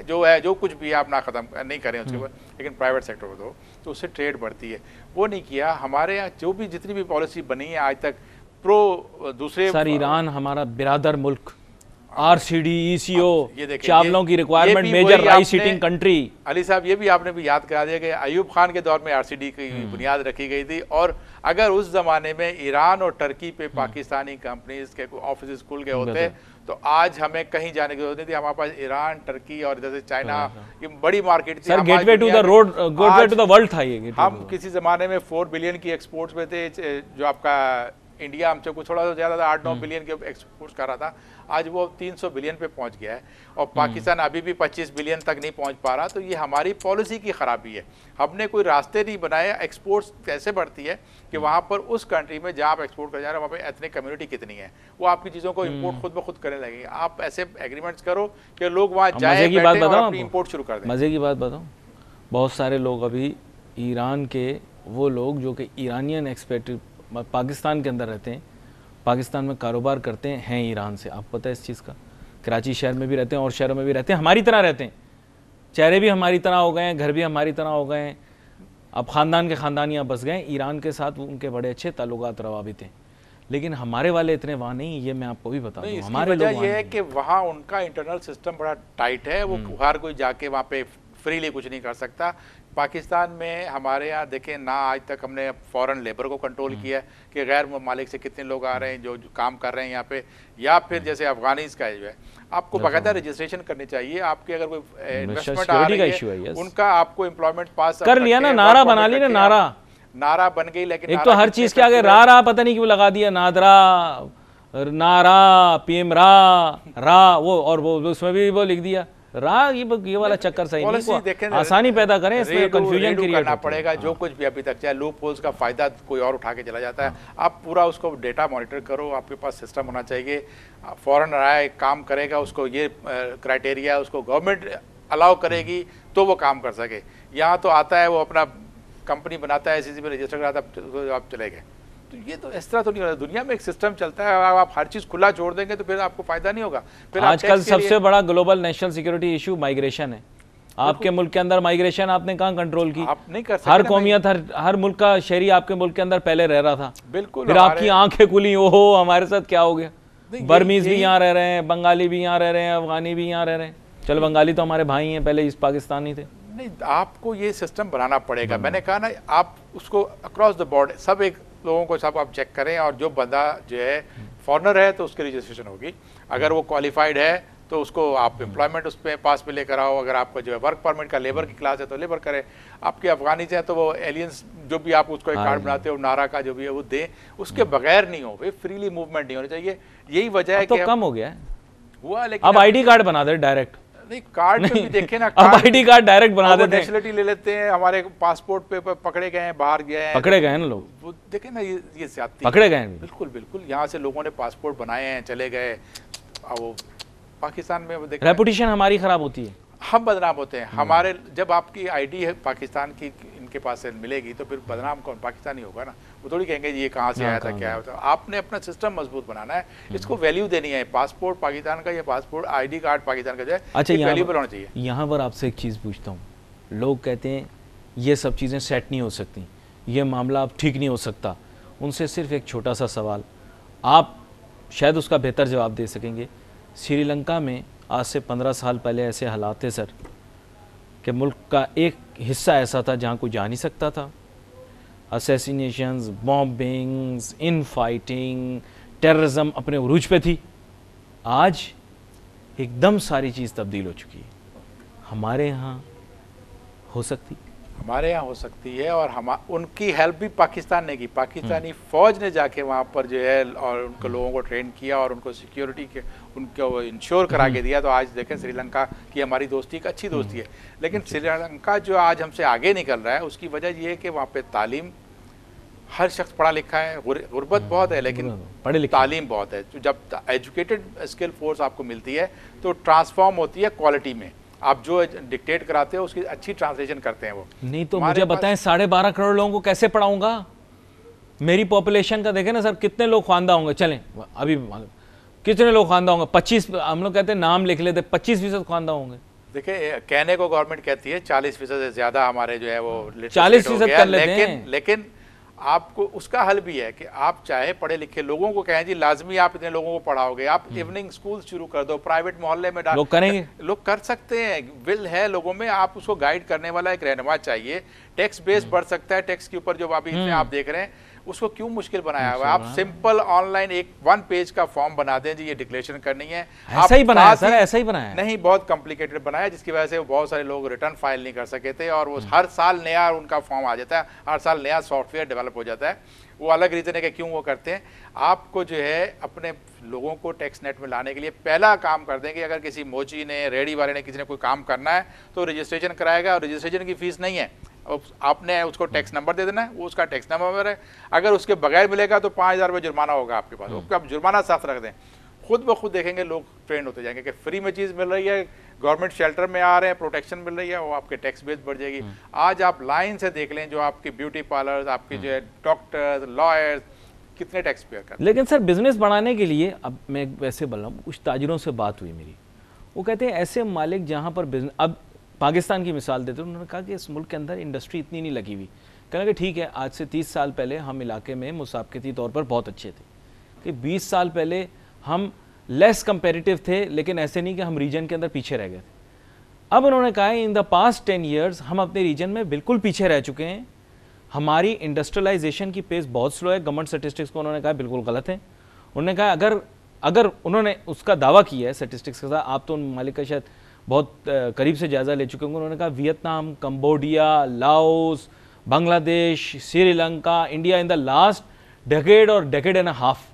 जो है जो कुछ भी आप ना खत्म नहीं करें उसके ऊपर, लेकिन प्राइवेट सेक्टर को दो, तो उससे ट्रेड बढ़ती है। वो नहीं किया। हमारे यहाँ जो भी जितनी भी पॉलिसी बनी है आज तक प्रो दूसरे, सर ईरान हमारा बिरादर मुल्क, RCD, ECO, चावलों की requirement, major rice eating country. Ali साहब ये भी आपने भी याद करा दिया कि अयूब खान के दौर में RCD की बुनियाद रखी गई थी, और अगर उस जमाने में ईरान और टर्की पे पाकिस्तानी कंपनीज के ऑफिस खुल गए होते तो आज हमें कहीं जाने की जरूरत नहीं थी। हमारे पास ईरान, टर्की और इधर से चाइना, ये बड़ी मार्केट थी। Sir gateway to the road, gateway to the world था ये। हम किसी जमाने में 4 बिलियन की एक्सपोर्ट्स में थे, जो आपका इंडिया हमसे कुछ थोड़ा सा ज़्यादा था, 8-9 बिलियन के एक्सपोर्ट कर रहा था, आज वो 300 बिलियन पे पहुंच गया है, और पाकिस्तान अभी भी 25 बिलियन तक नहीं पहुंच पा रहा। तो ये हमारी पॉलिसी की खराबी है, हमने कोई रास्ते नहीं बनाए। एक्सपोर्ट्स कैसे बढ़ती है कि वहाँ पर उस कंट्री में जहाँ आप एक्सपोर्ट कर जा रहे हैं वहाँ पर एथनिक कम्युनिटी कितनी है, वो आपकी चीज़ों को इम्पोर्ट खुद ब खुद करने लगेंगे। आप ऐसे एग्रीमेंट्स करो कि लोग वहाँ जाए अपनी इम्पोर्ट शुरू कर दें। मज़े की बात बताऊँ, बहुत सारे लोग अभी ईरान के, वो लोग जो कि ईरानियन एक्सपेक्ट पाकिस्तान के अंदर रहते हैं, पाकिस्तान में कारोबार करते हैं ईरान से। आपको पता है इस चीज़ का? कराची शहर में भी रहते हैं और शहरों में भी रहते हैं, हमारी तरह रहते हैं, चेहरे भी हमारी तरह हो गए हैं, घर भी हमारी तरह हो गए हैं। अब ख़ानदान के ख़ानदान यहाँ बस गए। ईरान के साथ उनके बड़े अच्छे ताल्लुकात रवाबित हैं, लेकिन हमारे वाले इतने वहाँ नहीं। ये मैं आपको भी बता दूँ, हमारे लोग ये है कि वहाँ उनका इंटरनल सिस्टम बड़ा टाइट है। वो हर कोई जाके वहाँ पे फ्रीली कुछ नहीं कर सकता। पाकिस्तान में हमारे यहाँ देखें ना, आज तक हमने फॉरेन लेबर को कंट्रोल किया है कि गैर मालिक से कितने लोग आ रहे हैं जो काम कर रहे हैं यहाँ पे, या फिर जैसे अफगानीज का जो है आपको बाकायदा रजिस्ट्रेशन करनी चाहिए। आपकी अगर कोई इन्वेस्टमेंट आ रही है उनका आपको एम्प्लॉयमेंट पास कर लिया ना, नारा बना लिया ना, नारा बन गई, लेकिन एक तो हर चीज के आगे रा पता नहीं क्यों लगा दिया, नादरा, नारा, पीएम रा वो, और वो उसमें भी वो लिख दिया रा। ये वाला चक्कर सही नहीं, आसानी पैदा करें, इसमें कंफ्यूजन क्रिएट करना पड़ेगा। जो कुछ भी अभी तक चाहे लूप होल्स का फायदा कोई और उठा के चला जाता है, आप पूरा उसको डेटा मॉनिटर करो, आपके पास सिस्टम होना चाहिए। फॉरेन आया काम करेगा, उसको ये क्राइटेरिया उसको गवर्नमेंट अलाउ करेगी तो वो काम कर सके। यहाँ तो आता है वो अपना कंपनी बनाता है, SEC में रजिस्टर कराता है, तो आप चले गए। तो ये तो इस तरह तो नहीं होता। दुनिया में एक सिस्टम चलता है, अगर आप हर चीज खुला छोड़ देंगे तो फिर आपको फायदा नहीं होगा। फिर आजकल सबसे बड़ा global national security issue migration है। आपके मुल्क के अंदर माइग्रेशन आपने कहाँ कंट्रोल की? आप नहीं कर सकते। हर कौमियत, हर मुल्क का शहरी आपके मुल्क के अंदर पहले रह रहा था, बिल्कुल। फिर आपकी आंखें खुली, ओहो हमारे साथ क्या हो गया। बर्मीज भी यहाँ रह रहे हैं, बंगाली भी यहाँ रह रहे हैं, अफगानी भी यहाँ रह रहे हैं। चलो बंगाली तो हमारे भाई हैं, पहले इस पाकिस्तानी थे। नहीं, आपको ये सिस्टम बनाना पड़ेगा। मैंने कहा ना, आप उसको अक्रॉस द बोर्ड सब एक लोगों को सब आप चेक करें, और जो बंदा जो है फॉरेनर है तो उसकी रजिस्ट्रेशन होगी। अगर वो क्वालिफाइड है तो उसको आप एम्प्लॉयमेंट उस पर पास पे लेकर आओ। अगर आपका जो है वर्क परमिट का लेबर की क्लास है तो लेबर करें। आपके अफगानी से है तो वो एलियंस जो भी आप उसको एक कार्ड बनाते हो नारा का जो भी है वो दें, उसके बगैर नहीं हो। फ्रीली मूवमेंट नहीं होनी चाहिए। यही वजह है कि तो कम हो गया हुआ, लेकिन अब ID कार्ड बना दे डायरेक्ट। नहीं, कार्ड पे भी देखे ना, अब ID कार्ड डायरेक्ट बना देते हैं, नेशनलिटी ले लेते हैं। हमारे पासपोर्ट पे पकड़े गए हैं, बाहर गए हैं, पकड़े गए हैं ना लोग, वो देखे ना, ये ज्यादती पकड़े गए हैं। बिल्कुल बिल्कुल, यहाँ से लोगों ने पासपोर्ट बनाए हैं, चले गए। वो पाकिस्तान में रेपुटेशन हमारी खराब होती है, हम बदनाम होते हैं। हमारे जब आपकी ID है पाकिस्तान की इनके पास से मिलेगी तो फिर बदनाम कौन? पाकिस्तानी होगा ना। वो थोड़ी कहेंगे ये कहाँ से आया था, क्या होता है। आपने अपना सिस्टम मजबूत बनाना है, इसको वैल्यू देनी है। पासपोर्ट पाकिस्तान का, ये पासपोर्ट ID कार्ड पाकिस्तान का जो है, अच्छा वैल्यूबल होना चाहिए। यहाँ पर आपसे एक चीज़ पूछता हूँ, लोग कहते हैं ये सब चीज़ें सेट नहीं हो सकती, ये मामला अब ठीक नहीं हो सकता। उनसे सिर्फ एक छोटा सा सवाल, आप शायद उसका बेहतर जवाब दे सकेंगे। श्रीलंका में आज से 15 साल पहले ऐसे हालात थे सर कि मुल्क का एक हिस्सा ऐसा था जहाँ कोई जा नहीं सकता था। Assassinations, bombings, in fighting, terrorism अपने उरूज पे थी। आज एकदम सारी चीज़ तब्दील हो चुकी है। हमारे यहाँ हो सकती, हमारे यहाँ हो सकती है, और हम उनकी हेल्प भी पाकिस्तान ने की। पाकिस्तानी फ़ौज ने जाके वहाँ पर जो है और उनको लोगों को ट्रेन किया और उनको सिक्योरिटी के उनको इंश्योर करा के दिया। तो आज देखें श्रीलंका की हमारी दोस्ती एक अच्छी दोस्ती है। लेकिन श्रीलंका जो आज हमसे आगे निकल रहा है उसकी वजह ये है कि वहाँ पे तालीम, हर शख्स पढ़ा लिखा है, गुर्बत बहुत है लेकिन तालीम बहुत है। जब एजुकेटेड स्किल फोर्स आपको मिलती है तो ट्रांसफॉर्म होती है क्वालिटी में। आप जो डिक्टेट कराते हो उसकी अच्छी ट्रांसलेशन करते हैं वो। नहीं तो मुझे बताएं 12.5 करोड़ लोगों को कैसे पढ़ाऊंगा? मेरी पॉपुलेशन का देखें ना सर, कितने लोग ख्वानदा होंगे? चलें अभी कितने लोग ख्वानदा होंगे? 25, हम लोग कहते हैं नाम लिख लेते, 25% ख्वानदा होंगे। देखिए, कहने को गवर्नमेंट कहती है 40% से ज्यादा हमारे जो है वो 40% कर लेते हैं, लेकिन आपको उसका हल भी है कि आप चाहे पढ़े लिखे लोगों को कहें जी लाजमी आप इतने लोगों को पढ़ाओगे, आप इवनिंग स्कूल शुरू कर दो, प्राइवेट मोहल्ले में लोग करेंगे, लोग कर सकते हैं, विल है लोगों में। आप उसको गाइड करने वाला एक रहनुमा चाहिए। टैक्स बेस बढ़ सकता है, टैक्स के ऊपर जो अभी इसमें आप देख रहे हैं उसको क्यों मुश्किल बनाया हुआ है? आप सिंपल ऑनलाइन एक 1 पेज का फॉर्म बना दें जी, ये डिक्लेरेशन करनी है। ऐसा ही बनाया सर, ऐसा ही बनाया नहीं, बहुत कॉम्प्लिकेटेड बनाया जिसकी वजह से बहुत सारे लोग रिटर्न फाइल नहीं कर सके थे, और वो हर साल नया उनका फॉर्म आ जाता है, हर साल नया सॉफ्टवेयर डेवलप हो जाता है। वो अलग रीज़न है कि क्यों वो करते हैं। आपको जो है अपने लोगों को टैक्स नेट में लाने के लिए पहला काम कर देंगे, अगर किसी मोची ने, रेडी वाले ने, किसी ने कोई काम करना है तो रजिस्ट्रेशन कराएगा, और रजिस्ट्रेशन की फीस नहीं है। आपने उसको टैक्स नंबर दे देना है, वो उसका टैक्स नंबर है। अगर उसके बगैर मिलेगा तो 5000 रुपये जुर्माना होगा आपके पास। उसका आप जुर्माना साथ रख दें, खुद ब खुद देखेंगे लोग ट्रेंड होते जाएंगे कि फ्री में चीज़ मिल रही है, गवर्नमेंट शेल्टर में आ रहे हैं, प्रोटेक्शन मिल रही है, वो आपके टैक्स बेस बढ़ जाएगी। आज आप लाइन से देख लें, जो आपके ब्यूटी पार्लर्स, आपके जो है डॉक्टर्स, लॉयर्स, कितने टैक्स पे करते हैं। लेकिन सर बिजनेस बढ़ाने के लिए, अब मैं वैसे बोल रहा हूँ, कुछ ताजिरों से बात हुई मेरी, वो कहते हैं ऐसे मालिक जहाँ पर बिजनेस, अब पाकिस्तान की मिसाल देते हैं, उन्होंने कहा कि इस मुल्क के अंदर इंडस्ट्री इतनी नहीं लगी हुई। कहना कि ठीक है, आज से 30 साल पहले हम इलाके में मुसाबकती तौर पर बहुत अच्छे थे, कि 20 साल पहले हम लेस कंपेरेटिव थे, लेकिन ऐसे नहीं कि हम रीजन के अंदर पीछे रह गए थे। अब उन्होंने कहा इन द पास्ट 10 ईयर्स हम अपने रीजन में बिल्कुल पीछे रह चुके हैं, हमारी इंडस्ट्रियलाइजेशन की पेस बहुत स्लो है। गवर्नमेंट स्टैटिस्टिक्स को उन्होंने कहा बिल्कुल गलत है। उन्होंने कहा अगर उन्होंने उसका दावा किया है स्टैटिस्टिक्स के साथ, आप तो उन मालिक का शायद बहुत करीब से जायजा ले चुके होंगे। उन्होंने कहा Vietnam, Cambodia, Laos, Bangladesh, Sri Lanka, India in the last decade और डेकेड एंड हाफ,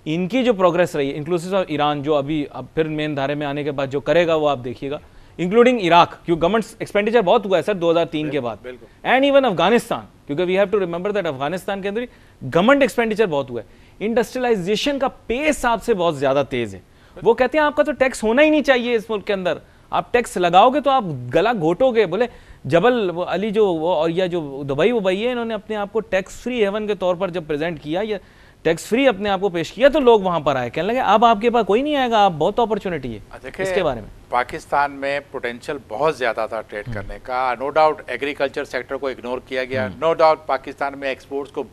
इनकी जो प्रोग्रेस रही है, इंक्लूसिव ऑफ ईरान जो अभी अब फिर मेन धारे में आने के बाद जो करेगा वो आप देखिएगा, इंक्लूडिंग इराक, क्योंकि गवर्नमेंट एक्सपेंडिचर बहुत हुआ है सर 2003 के बाद, एंड इवन अफगानिस्तान, क्योंकि we have to remember that Afghanistan के अंदर गवर्नमेंट एक्सपेंडिचर बहुत हुआ है। इंडस्ट्रियलाइजेशन का पेस आपसे बहुत ज्यादा तेज है। वो कहते हैं आपका तो टैक्स होना ही नहीं चाहिए इस मुल्क के अंदर, आप टैक्स लगाओगे तो आप गला घोटोगे। बोले जबल अली जो वो और या जो दुबई वबई है, इन्होंने अपने आप को टैक्स फ्री हेवन के तौर पर जब प्रेजेंट किया या टैक्स फ्री अपने आप को पेश किया तो लोग वहां पर आए, कहने लगे अब आपके पास कोई नहीं आएगा, आप बहुत अपॉर्चुनिटी है। इसके बारे में पाकिस्तान में पोटेंशियल बहुत ज़्यादा था ट्रेड करने का। नो डाउट एग्रीकल्चर सेक्टर को इग्नोर किया गया, नो डाउट पाकिस्तान में एक्सपोर्ट्स को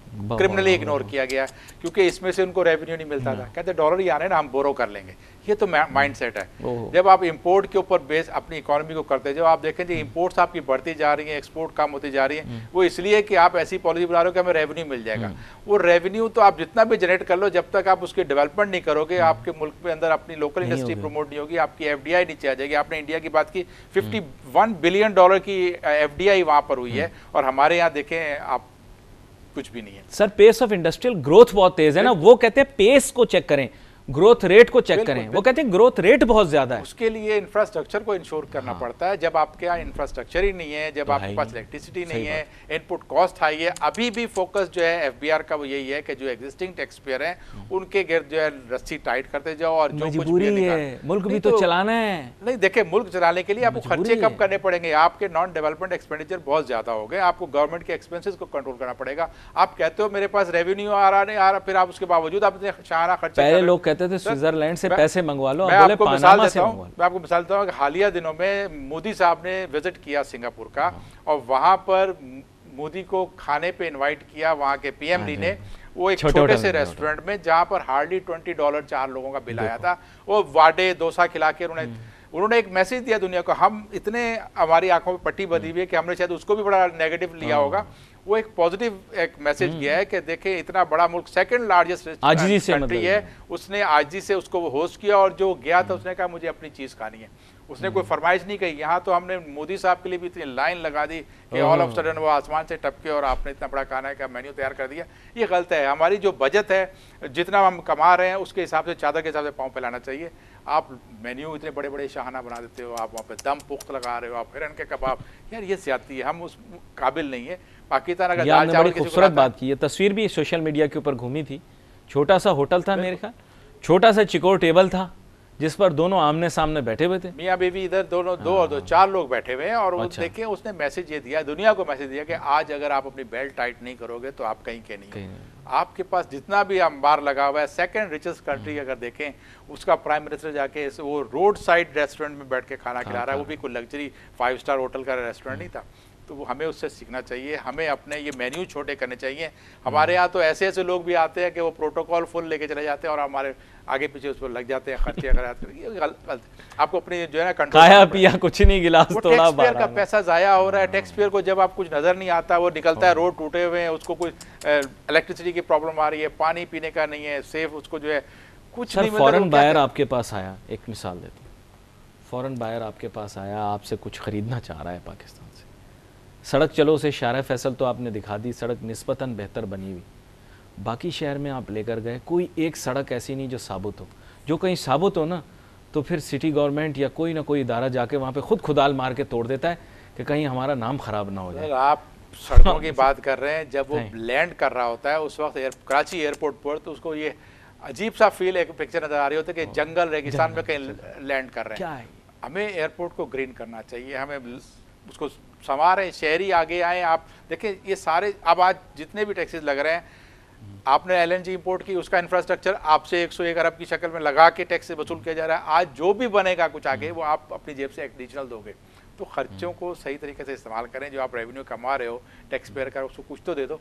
क्रिमिनली इग्नोर किया गया, क्योंकि इसमें से उनको रेवेन्यू नहीं मिलता था। कहते डॉलर ही आने ना, हम बोरो कर लेंगे। ये तो माइंडसेट है। जब आप इंपोर्ट के ऊपर बेस अपनी इकोनॉमी को करते हैं, जब आप देखें जी इंपोर्ट्स आपकी बढ़ती जा रही हैं, एक्सपोर्ट कम होती जा रही है, वो इसलिए कि आप ऐसी पॉलिसी बना रहे हो कि हमें रेवेन्यू मिल जाएगा। वो रेवेन्यू तो आप जितना भी जनरेट कर लो, जब तक आप उसकी डेवलपमेंट नहीं करोगे, आपके मुल्क के अंदर अपनी लोकल इंडस्ट्री प्रमोट नहीं होगी, आपकी एफडीआई नीचे आ जाएगी। आपने इंडिया की बात की, $51 बिलियन की एफडीआई वहां पर हुई है, और हमारे यहाँ देखें आप कुछ भी नहीं है sir. Pace of industrial growth बहुत तेज है ना, वो कहते हैं पेस को चेक करें, ग्रोथ रेट को चेक करें। वो कहते हैं ग्रोथ रेट बहुत ज्यादा है। उसके लिए इंफ्रास्ट्रक्चर को इंश्योर करना पड़ता है। जब आपके यहाँ इंफ्रास्ट्रक्चर ही नहीं है, जब तो आपके पास इलेक्ट्रिसिटी नहीं है, इनपुट कॉस्ट हाई है। अभी भी फोकस जो है एफबीआर का वो यही है कि जो एग्जिस्टिंग टैक्स पेयर हैं उनके गिर्द जो है रस्सी टाइट करते जाओ, और जो कुछ भी है मुल्क भी तो चलाना है। नहीं देखिए, मुल्क चलाने के लिए आपको खर्चे कम करने पड़ेंगे। आपके नॉन डेवलपमेंट एक्सपेंडिचर बहुत ज्यादा हो गए, आपको गवर्नमेंट के एक्सपेंसेस को कंट्रोल करना पड़ेगा। आप कहते हो मेरे पास रेवेन्यू आ रहा नहीं आ रहा, फिर आप उसके बावजूद आप इतने शाहाना खर्चे। पहले लोग कहते थे स्विट्जरलैंड से पैसे मंगवा लो, मैं आपको मिसाल देता हूं कि हालिया दिनों में मोदी साहब ने विजिट किया सिंगापुर का, और वहां पर मोदी को खाने पे इनवाइट किया वहां के पीएमडी ने, वो एक छोटे से रेस्टोरेंट में जहां पर हार्डली $20 4 लोगों का बिल आया था। वो वाडे डोसा खिला के उन्होंने एक मैसेज दिया दुनिया को, हम इतने हमारी आंखों में पट्टी बंधी हुई है कि हमने शायद उसको भी बड़ा नेगेटिव लिया होगा। वो एक पॉजिटिव एक मैसेज गया है कि देखिए इतना बड़ा मुल्क, सेकंड लार्जेस्ट कंट्री है, उसने आजी से उसको वो होस्ट किया, और जो गया था उसने कहा मुझे अपनी चीज़ खानी है। उसने कोई फरमाइश नहीं कही। यहाँ तो हमने मोदी साहब के लिए भी इतनी लाइन लगा दी कि ऑल ऑफ सडन वो आसमान से टपके और आपने इतना बड़ा खाना का मेन्यू तैयार कर दिया। ये गलत है। हमारी जो बजट है, जितना हम कमा रहे हैं उसके हिसाब से, चादर के हिसाब से पाँव फैलाना चाहिए। आप मेन्यू इतने बड़े बड़े शाहाना बना देते हो, आप वहाँ पे दम पुख्त लगा रहे हो, आप हिरन के कबाब, यार ये ज्यादती है, हम उस काबिल नहीं है। पाकिस्तान अगर दाल चावल की खूबसूरत बात की, ये तस्वीर भी सोशल मीडिया के ऊपर घूमी थी। छोटा सा होटल था मेरे ख्याल, छोटा सा चिकोर टेबल था जिस पर दोनों आमने सामने बैठे हुए थे, मियाँ बीवी इधर दोनों दो और दो 4 लोग बैठे हुए हैं। और वो देखिए उसने मैसेज ये दिया, दुनिया को मैसेज दिया कि आज अगर आप अपनी बेल्ट टाइट नहीं करोगे तो आप कहीं के नहीं। आपके पास जितना भी अंबार लगा हुआ है, सेकंड रिचेस्ट कंट्री अगर देखें, उसका प्राइम मिनिस्टर जाके वो रोड साइड रेस्टोरेंट में बैठ के खाना खिला रहा है, वो भी कोई लग्जरी 5 स्टार होटल का रेस्टोरेंट नहीं था। तो हमें उससे सीखना चाहिए, हमें अपने ये मेन्यू छोटे करने चाहिए। हमारे यहाँ तो ऐसे ऐसे लोग भी आते हैं कि वो प्रोटोकॉल फुल लेके चले जाते हैं और हमारे आगे पीछे उस पर लग जाते हैं, खर्चे गलत। आपको अपनी जो है ना कंट्रोल, खाया पिया कुछ नहीं, गिलास तोड़ा, टैक्स पेयर का पैसा जाया हो रहा है। टैक्स पेयर को जब आप कुछ नजर नहीं आता, वो निकलता है रोड टूटे हुए हैं, उसको कुछ इलेक्ट्रिसिटी की प्रॉब्लम आ रही है, पानी पीने का नहीं है, सेफ उसको जो है कुछ नहीं। फॉरेन बायर आपके पास आया, एक मिसाल देता हूँ, फॉरेन बायर आपके पास आया, आपसे कुछ खरीदना चाह रहा है पाकिस्तान से, सड़क चलो से शार फैसल तो आपने दिखा दी, सड़क निस्बतन बेहतर बनी हुई, बाकी शहर में आप लेकर गए, कोई एक सड़क ऐसी नहीं जो साबुत हो। जो कहीं साबुत हो ना, तो फिर सिटी गवर्नमेंट या कोई ना कोई इदारा जाके वहाँ पे खुद खुदाल मार के तोड़ देता है कि कहीं हमारा नाम खराब ना हो जाए। आप सड़कों की बात कर रहे हैं, जब वो लैंड कर रहा होता है उस वक्त कराची एयरपोर्ट पर, तो उसको ये अजीब सा फील, एक पिक्चर नजर आ रही होती है कि जंगल रेगिस्तान में कहीं लैंड कर रहे हैं। हमें एयरपोर्ट को ग्रीन करना चाहिए, हमें उसको संवारें, शहरी आगे आए। आप देखें ये सारे अब आज जितने भी टैक्सेस लग रहे हैं, आपने एलएनजी इंपोर्ट की, उसका इंफ्रास्ट्रक्चर आपसे 101 अरब की शक्ल में लगा के टैक्स वसूल किया जा रहा है। आज जो भी बनेगा कुछ आगे, वो आप अपनी जेब से एडिशनल दोगे। तो खर्चों को सही तरीके से इस्तेमाल करें। जो आप रेवेन्यू कमा रहे हो टैक्स पेयर का, उसको कुछ तो दे दो।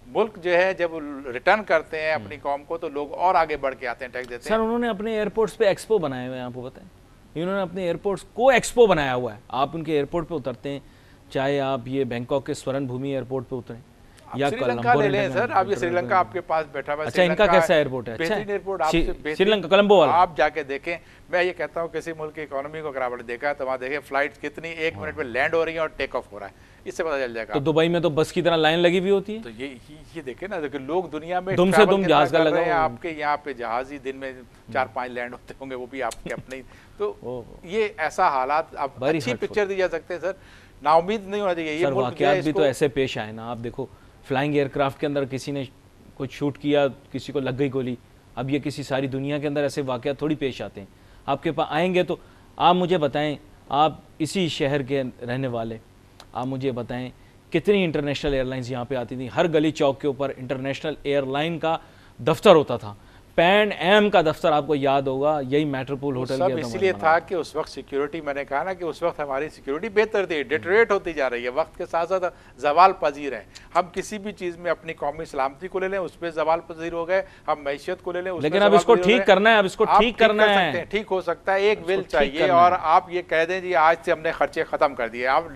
मुल्क जो है जब रिटर्न करते हैं अपनी कौम को, तो लोग और आगे बढ़ के आते हैं, टैक्स देते हैं। सर उन्होंने अपने एयरपोर्ट्स पे एक्सपो बनाए हुए हैं, आपको बताएं, इन्होंने अपने एयरपोर्ट्स को एक्सपो बनाया हुआ है। आप उनके एयरपोर्ट पे उतरते हैं, चाहे आप ये बैंकॉक के स्वर्ण भूमि एयरपोर्ट पे उतरें या श्रीलंका ले लें सर, आप ये श्रीलंका आपके पास बैठा हुआ है। अच्छा, इनका कैसा एयरपोर्ट है? अच्छा, बेहतरीन एयरपोर्ट, आपसे श्रीलंका कोलंबो वाला आप जाके देखें। मैं ये कहता हूँ किसी मुल्क की इकोनॉमी को अगर आपने देखा है तो वहाँ देखें फ्लाइट कितनी 1 मिनट में लैंड हो रही है और टेक ऑफ हो रहा है, इससे पता चल जाएगा। तो दुबई में तो बस की तरह लाइन लगी हुई होती है। तो ये देखें ना, देखिए लोग दुनिया में दुम से दुम जहाज का लगा, आपके यहाँ पे जहाज ही दिन में 4-5 लैंड होते होंगे, वो भी आपके अपने। तो ये ऐसा हालात, आप अच्छी पिक्चर दी जा सकते हैं सर, नाउम्मीद नहीं होना चाहिए। ये वाकयात भी तो ऐसे पेश आए ना, आप देखो फ्लाइंग एयरक्राफ्ट के अंदर किसी ने कुछ शूट किया, किसी को लग गई गोली। अब ये किसी सारी दुनिया के अंदर ऐसे वाकयात थोड़ी पेश आते हैं। आपके पास आएंगे तो आप मुझे बताएं, आप इसी शहर के रहने वाले, आप मुझे बताएं कितनी इंटरनेशनल एयरलाइंस यहाँ पे आती थी। हर गली चौक के ऊपर इंटरनेशनल एयरलाइन का दफ्तर होता था। पैन एम का दफ्तर आपको याद होगा, यही मेट्रोपोल होटल सब इसलिए था कि उस वक्त सिक्योरिटी, मैंने कहा ना कि उस वक्त हमारी सिक्योरिटी बेहतर थी, डिटरेट होती जा रही है, वक्त के साथ साथ जवाल पजीर है। हम किसी भी चीज़ में अपनी कौमी सलामती को ले लें, उस पर जवाल पजीर हो गए, हम मैशियत को ले लें, लेकिन अब इसको ठीक करना है, अब इसको ठीक करना है, ठीक हो सकता है, एक विल चाहिए। और आप ये कह दें जी आज से हमने खर्चे खत्म कर दिए, आप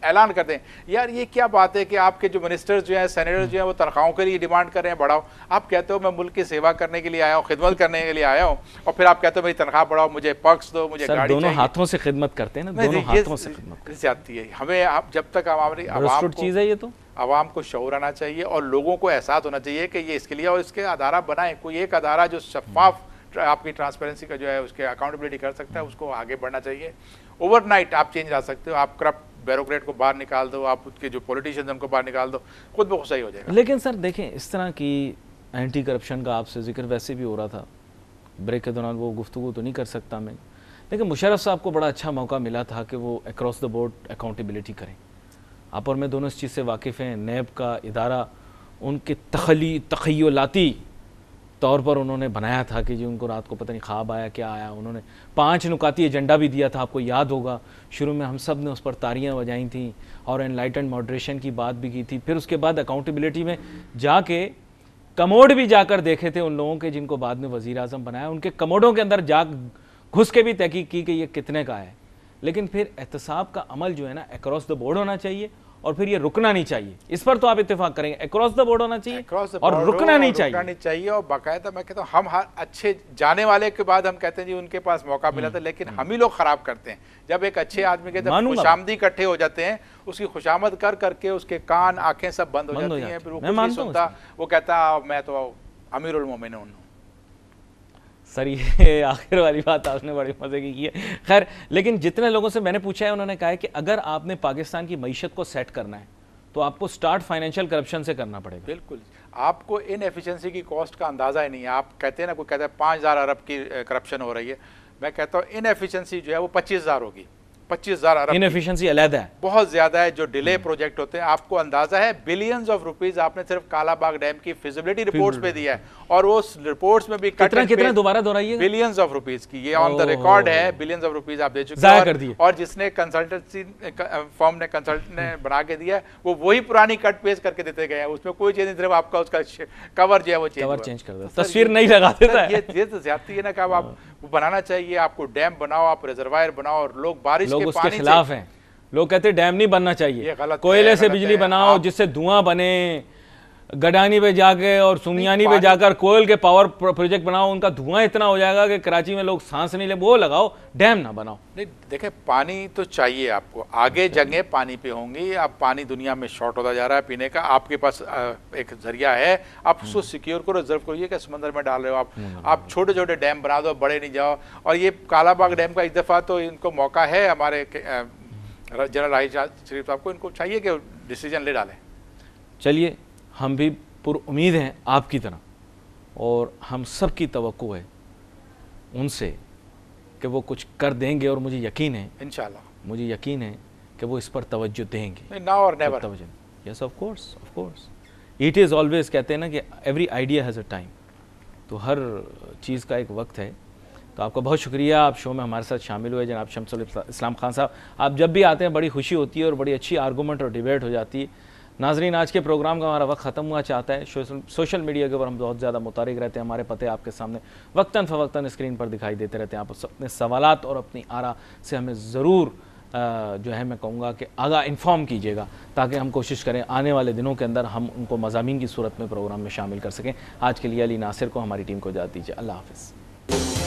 ऐलान कर दें, यार ये क्या बात है कि आपके जो मिनिस्टर्स जो हैं, सेनेटर्स जो हैं, वो तनख्वाहों के लिए डिमांड कर रहे हैं बढ़ाओ। आप कहते हो मैं मुल्क की सेवा करने के लिए आया हूँ, खिदमत करने के लिए आया हूँ, और फिर आप कहते हो मेरी तनख्वाह बढ़ाओ, मुझे पर्क्स दो, मुझे गाड़ी दोनों हाथों से खिदमत करते हैं ना, दोनों हाथों से खिदमत जाती है। हमें आप जब तक हमारी आवाम चीज़ है ये, तो आवाम को शऊर आना चाहिए और लोगों को एहसास होना चाहिए कि ये इसके लिए, और इसके अदारा बनाएं, कोई एक अदारा जो शफाफ आपकी ट्रांसपेरेंसी का जो है उसके अकाउंटेबिलिटी कर सकता है, उसको आगे बढ़ना चाहिए। ओवरनाइट आप चेंज ला सकते हो, आप करप्ट ब्यूरोक्रेट को बाहर निकाल दो, आप उसके जो पॉलिटिशियंस उनको बाहर निकाल दो, खुद ब खुद सही हो जाएगा। लेकिन सर देखें, इस तरह की एंटी करप्शन का आपसे जिक्र वैसे भी हो रहा था, ब्रेक के दौरान वो गुफ्तगू तो नहीं कर सकता मैं, लेकिन मुशर्रफ साहब को बड़ा अच्छा मौका मिला था कि वो अक्रॉस द बोर्ड अकाउंटेबिलिटी करें। आप और मैं दोनों इस चीज़ से वाकिफ़ हैं। नैब का इदारा उनके तखय्युलाती तौर पर उन्होंने बनाया था कि जी उनको रात को पता नहीं ख्वाब आया क्या आया। उन्होंने 5 नुकाती एजेंडा भी दिया था, आपको याद होगा। शुरू में हम सब ने उस पर तारियां बजाई थी और एनलाइटेंड मॉडरेशन की बात भी की थी। फिर उसके बाद अकाउंटेबिलिटी में जाके कमोड भी जाकर देखे थे उन लोगों के जिनको बाद में वज़ीर आज़म बनाया, उनके कमोडों के अंदर जा घुस के भी तहकीक की कि ये कितने का है। लेकिन फिर एहतसाब का अमल जो है ना अक्रॉस द बोर्ड होना चाहिए और फिर ये रुकना नहीं चाहिए। इस पर तो आप इत्तेफाक करेंगे, अक्रॉस द बोर्ड होना चाहिए और रुकना नहीं चाहिए। और बाकायदा मैं कहता हूँ हम हर अच्छे जाने वाले के बाद हम कहते हैं जी उनके पास मौका मिला था, लेकिन हम ही लोग खराब करते हैं। जब एक अच्छे आदमी के जब खुशामदी इकट्ठे हो जाते हैं, उसकी खुशामद कर करके उसके कान आंखें सब बंद हो जाती हैं, फिर वो कुछ नहीं सुनता, वो कहता मैं तो अमीरुल मोमिनीन हूँ। सर ये आखिर वाली बात आपने बड़ी मज़े की है। खैर, लेकिन जितने लोगों से मैंने पूछा है उन्होंने कहा है कि अगर आपने पाकिस्तान की मईशत को सेट करना है तो आपको स्टार्ट फाइनेंशियल करप्शन से करना पड़ेगा। बिल्कुल, आपको इनएफिशिएंसी की कॉस्ट का अंदाज़ा ही नहीं है। आप कहते हैं ना, कोई कहता है 5000 अरब की करप्शन हो रही है, मैं कहता हूँ इनएफिशिएंसी जो है वो 25000 होगी। 25000 अरब इनएफिशिएंसी अलग है, बहुत ज़्यादा है। जो डिले प्रोजेक्ट होते हैं, आपको अंदाज़ा है बिलियंस ऑफ रुपीज़ आपने सिर्फ कालाबाग डैम की फिजिबिलिटी रिपोर्ट्स पे दिया है, और उस रिपोर्ट्स में भी कितना दोबारा दोहराइए, बिलियंस ऑफ रुपीज़ की, ये ऑन द रिकॉर्ड है, बिलियंस ऑफ रुपीज़ आप दे चुके हैं। और जिसने कंसल्टेंसी फर्म ने कंसल्टेंट ने बना के दिया वो वही पुरानी कट पेस्ट करके देते गए हैं, उसमें कोई चीज़ नहीं, सिर्फ आपका उसका कवर जो है वो चेंज कर देता, तस्वीर नहीं लगा देता है। ये तो ज्यादती है ना कि आप बनाना चाहिए, आपको डैम बनाओ, आप रिजर्वायर बनाओ, और लोग बारिश के पानी के खिलाफ हैं। लोग कहते हैं डैम नहीं बनना चाहिए, कोयले से बिजली बनाओ जिससे धुआं बने, गडानी पे जाके और सुमियानी पे जाकर कोयल के पावर प्रोजेक्ट बनाओ, उनका धुआं इतना हो जाएगा कि कराची में लोग सांस नहीं ले, वो लगाओ, डैम ना बनाओ। नहीं देखें, पानी तो चाहिए आपको, आगे जगह पानी पे होंगी। अब पानी दुनिया में शॉर्ट होता जा रहा है पीने का, आपके पास एक जरिया है, आप उसको सिक्योर करो, रिजर्व करिए कि समंदर में डाल रहे हो आप छोटे छोटे डैम बना दो, बड़े नहीं जाओ। और ये कालाबाग डैम का इस दफ़ा तो इनको मौका है, हमारे जनरल राहिल शरीफ साहब को, इनको चाहिए कि डिसीजन ले डालें। चलिए, हम भी पुरुम्मीद हैं आपकी तरह, और हम सब की तवक्को है उनसे कि वो कुछ कर देंगे, और मुझे यकीन है इंशाल्लाह, मुझे यकीन है कि वो इस पर तवज्जो देंगे। नाउ और नेवर तवज्जो, yes of course it is always, कहते हैं ना कि every idea has a time, तो हर चीज़ का एक वक्त है। तो आपका बहुत शुक्रिया, आप शो में हमारे साथ शामिल हुए जनाब शम्सुल इस्लाम खान साहब। आप जब भी आते हैं बड़ी खुशी होती है और बड़ी अच्छी आर्गूमेंट और डिबेट हो जाती है। नाजरीन, आज के प्रोग्राम का हमारा वक्त ख़त्म हुआ चाहता है। सोशल मीडिया के ऊपर हम बहुत ज़्यादा मुतारिक रहते हैं, हमारे पते आपके सामने वक्तन फ़वक्तन स्क्रीन पर दिखाई देते रहते हैं। आप अपने सवालात और अपनी आरा से हमें ज़रूर जो है मैं कहूँगा कि आगाह इन्फॉर्म कीजिएगा, ताकि हम कोशिश करें आने वाले दिनों के अंदर हम उनको मज़ामीन की सूरत में प्रोग्राम में शामिल कर सकें। आज के लिए अली नासिर को, हमारी टीम को इजाज़त दीजिए। अल्लाह हाफ़िज़।